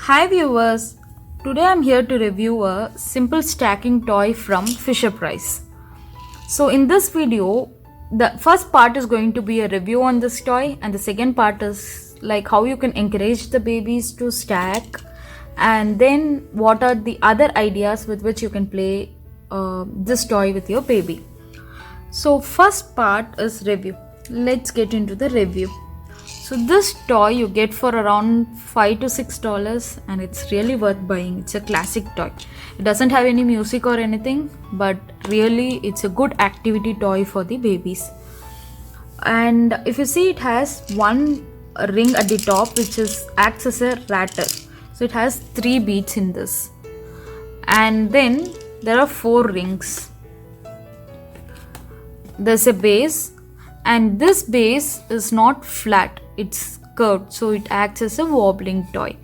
Hi viewers, today I'm here to review a simple stacking toy from Fisher Price. So in this video, the first part is going to be a review on this toy and the second part is like how you can encourage the babies to stack, and then what are the other ideas with which you can play this toy with your baby. So first part is review. Let's get into the review. So this toy you get for around $5 to $6 and it's really worth buying. It's a classic toy. It doesn't have any music or anything, but really it's a good activity toy for the babies. And if you see, it has one ring at the top which acts as a rattle. So it has 3 beads in this. And then there are 4 rings. There's a base, and this base is not flat, it's curved, so it acts as a wobbling toy.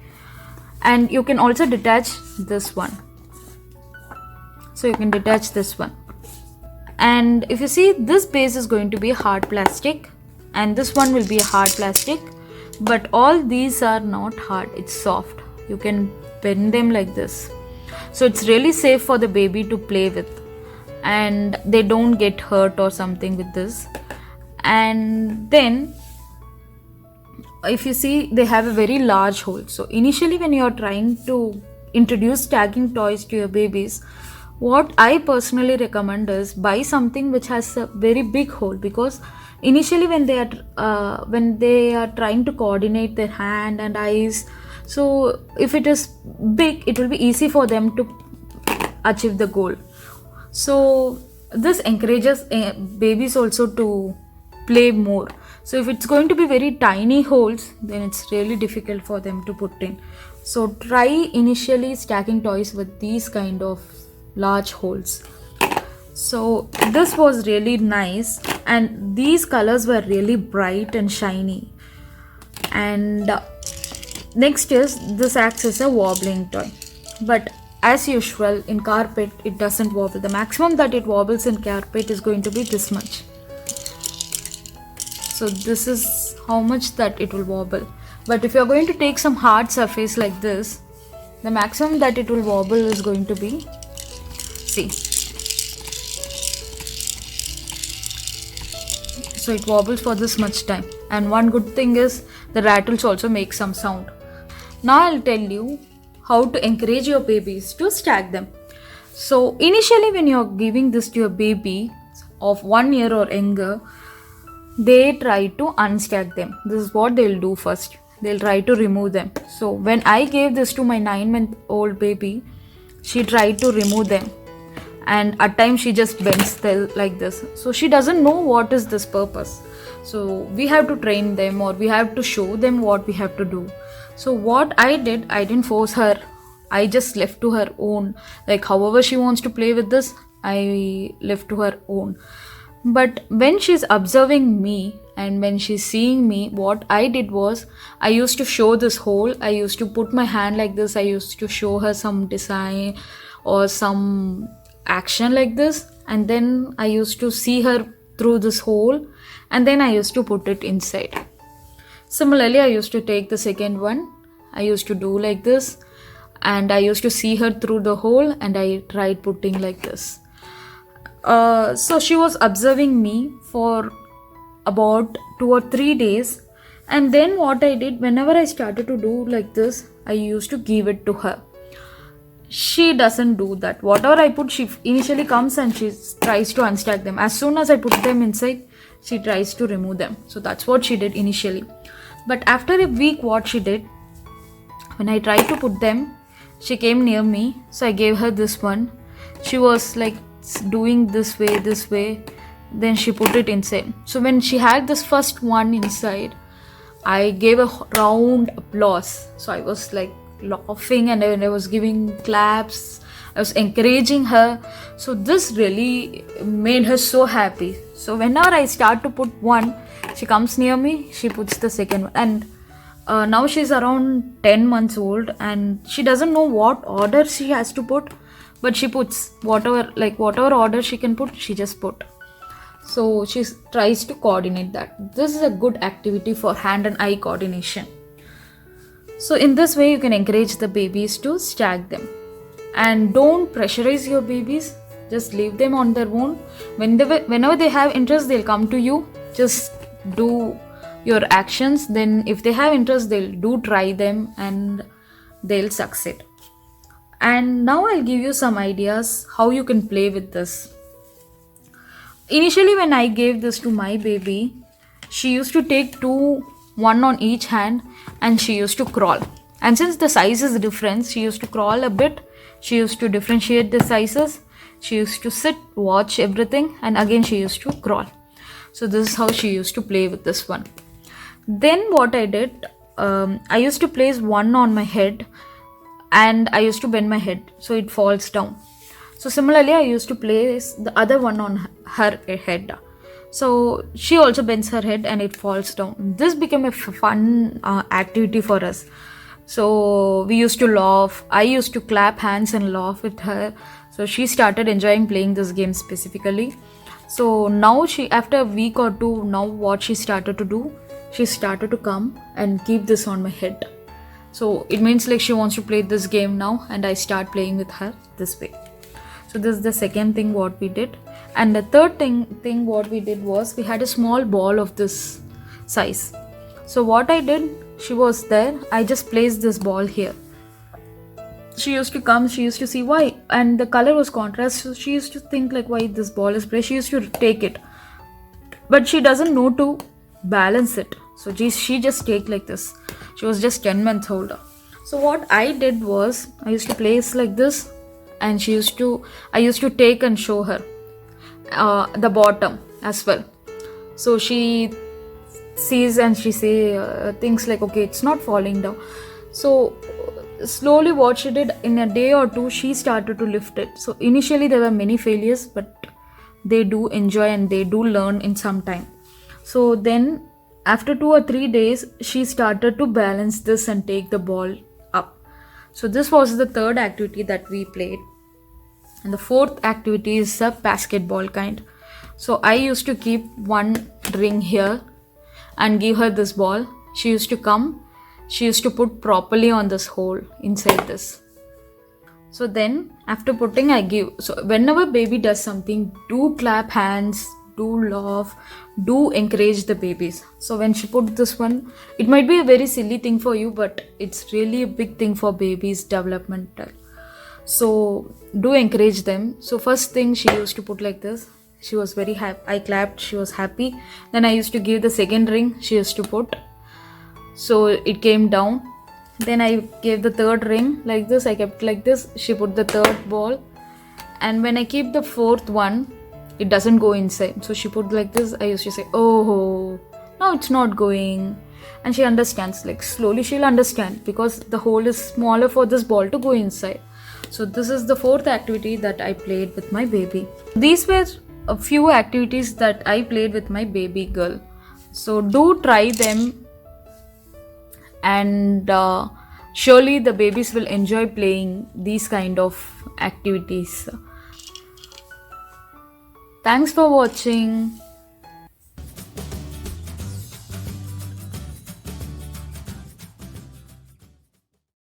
And you can also detach this one, so you can detach this one. And if you see, this base is going to be hard plastic and this one will be a hard plastic, but all these are not hard, it's soft. You can bend them like this, so it's really safe for the baby to play with and they don't get hurt or something with this. And then if you see, they have a very large hole. So initially when you are trying to introduce stacking toys to your babies, what I personally recommend is buy something which has a very big hole, because initially when they are trying to coordinate their hand and eyes, so if it is big, it will be easy for them to achieve the goal. So this encourages babies also to play more. So if it's going to be very tiny holes, then it's really difficult for them to put in. So try initially stacking toys with these kind of large holes. So this was really nice, and these colors were really bright and shiny. And next is, this acts as a wobbling toy, but as usual in carpet it doesn't wobble. The maximum that it wobbles in carpet is going to be this much. So this is how much that it will wobble. But if you are going to take some hard surface like this, the maximum that it will wobble is going to be, see, so it wobbles for this much time. And one good thing is the rattles also make some sound. Now I'll tell you how to encourage your babies to stack them. So initially when you're giving this to your baby of 1 year or younger, they try to unstack them. This is what they'll do first. They'll try to remove them. So when I gave this to my 9-month-old baby, she tried to remove them, and at times she just bends like this. So she doesn't know what is this purpose. So we have to train them, or we have to show them what we have to do. So what I did, I didn't force her. I just left to her own. Like however she wants to play with this, I left to her own. But when she's observing me and when she's seeing me, what I did was, I used to show this hole. I used to put my hand like this. I used to show her some design or some action like this. And then I used to see her through this hole, and then I used to put it inside. Similarly, I used to take the second one. I used to do like this, and I used to see her through the hole, and I tried putting like this. So she was observing me for about 2 or 3 days, and then what I did, whenever I started to do like this, I used to give it to her. She doesn't do that. Whatever I put, she initially comes and she tries to unstack them. As soon as I put them inside, she tries to remove them. So that's what she did initially. But after a week, what she did, when I tried to put them, she came near me, so I gave her this one. She was like doing this way, then she put it inside. So when she had this first one inside, I gave a round applause. So I was like laughing, and I was giving claps, I was encouraging her. So this really made her so happy. So whenever I start to put one, she comes near me, she puts the second one. And now she's around 10 months old, and she doesn't know what order she has to put, but she puts whatever order she can put, she just put. So she tries to coordinate that. This is a good activity for hand and eye coordination. So in this way you can encourage the babies to stack them. And don't pressurize your babies, just leave them on their own. Whenever they have interest, they'll come to you. Just do your actions, then if they have interest, they'll do try them and they'll succeed. And now I'll give you some ideas how you can play with this. Initially when I gave this to my baby, she used to take one on each hand, and she used to crawl. And since the size is different, she used to crawl a bit. She used to differentiate the sizes. She used to sit, watch everything, and again she used to crawl. So this is how she used to play with this one. Then what I did, I used to place one on my head, and I used to bend my head so it falls down. So similarly I used to place the other one on her head. So she also bends her head and it falls down. This became a fun activity for us. So we used to laugh. I used to clap hands and laugh with her. So she started enjoying playing this game specifically. So now after a week or two, now what she started to do, she started to come and keep this on my head. So it means like she wants to play this game now, and I start playing with her this way. So this is the second thing what we did. And the third thing what we did was, we had a small ball of this size. So what I did, she was there, I just placed this ball here. She used to come, she used to see why, and the color was contrast, so she used to think like why this ball is placed. She used to take it, but she doesn't know to balance it. So she just take like this. She was just 10 months older. So what I did was, I used to place like this, and I used to take and show her the bottom as well. So she sees and she say things like, okay, it's not falling down. So slowly what she did, in a day or two, she started to lift it. So initially there were many failures, but they do enjoy and they do learn in some time. So then after 2 or 3 days, she started to balance this and take the ball up. So this was the third activity that we played. And the fourth activity is a basketball kind. So I used to keep one ring here and give her this ball. She used to come, she used to put properly on this hole inside this. So then after putting, I give. So whenever baby does something, do clap hands, do laugh, do encourage the babies. So when she put this one, it might be a very silly thing for you, but it's really a big thing for babies developmental. So do encourage them. So first thing, she used to put like this. She was very happy. I clapped, she was happy. Then I used to give the second ring, she used to put. So it came down. Then I gave the third ring like this. I kept like this. She put the third ball. And when I keep the fourth one, it doesn't go inside. So she put like this. I used to say, oh, now it's not going. And she understands. Like slowly she'll understand, because the hole is smaller for this ball to go inside. So this is the fourth activity that I played with my baby. These were a few activities that I played with my baby girl. So do try them, and surely the babies will enjoy playing these kind of activities. Thanks for watching.